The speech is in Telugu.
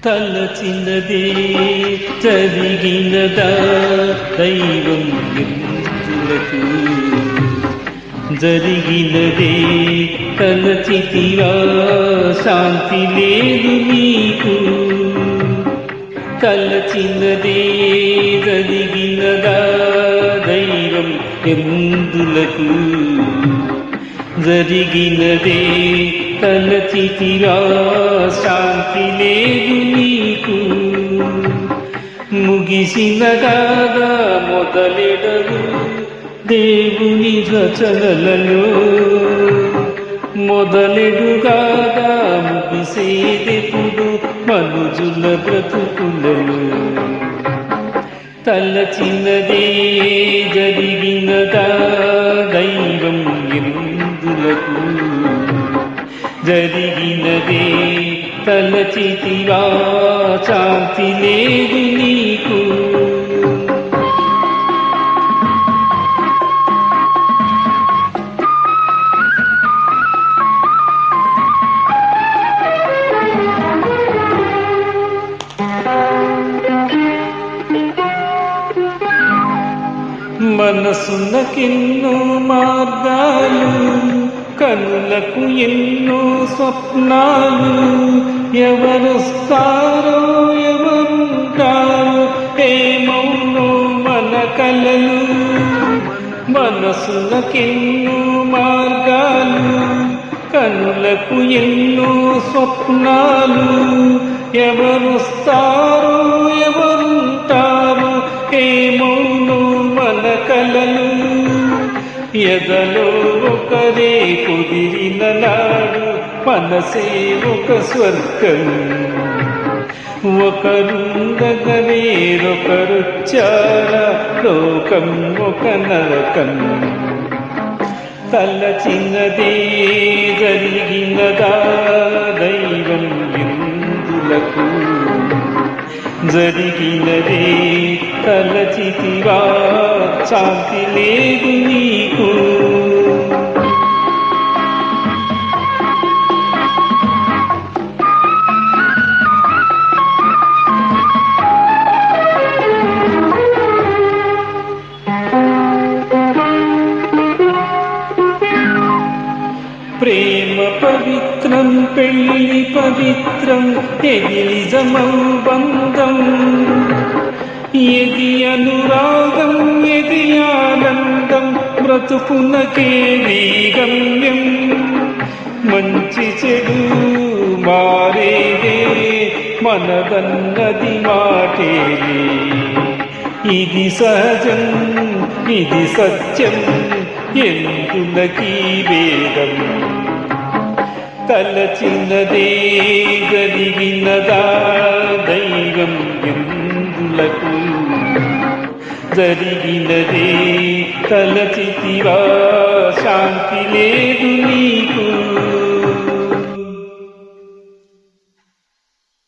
తలచినదే జరిగినదా దైవం ఎందులకు జరిగినదే తలచితివా శాంతి లేదు నీకు తలచినదే జరిగినదా దైవం ఎందులకు జరిగినదే తలచితివా శాంతి లేదు నీకు ముగిసినదాగా మొదలెడరు దేవుని రచనలలో మొదలెడుగాగా ముగిసేదెప్పుడు మనుజుల బ్రతుకులలో తలచినదే జరిగినదా దైవం ఎందులకు జరిగినదే తలచితివా శాంతి లేదు నీకు మనసునకెన్నో మార్గాలు కనులకు ఎన్నో స్వప్నాలు ఎవరొస్తారో ఎవరుంటారో ఏమౌనో మన కలలు మనసునకెన్నో మార్గాలు కనులకు ఎన్నో స్వప్నాలు ఎవరొస్తారో ఎవరుంటారో ఏమౌనో మన కలలు ఎదలో ఒకరే కుదిరిన నాడు మనసే ఒక స్వర్గం ఒకరుండగా వేరొకరుచ్చారా లోకం ఒక నరకం తలచినదే జరిగినదా దైవం ఎందులకు జరిగినదే తలచితివా శాంతి లేదు నీకు ప్రేమ పవిత్రం పెళ్లి పవిత్రం ఇది నిజమౌ బంధం ఎది అనురాగం ఎది ఆనందం బ్రతుకునకే గమ్యం మంచి చెడు మారేదే మనదన్నది మాటేలే ఇది సహజం ఇది సత్యం ఎందులకీ వేదం తలచినదే జరిగినదా దైవం ఎందులకు జరిగినదే తలచితివా శాంతి లేదు నీకు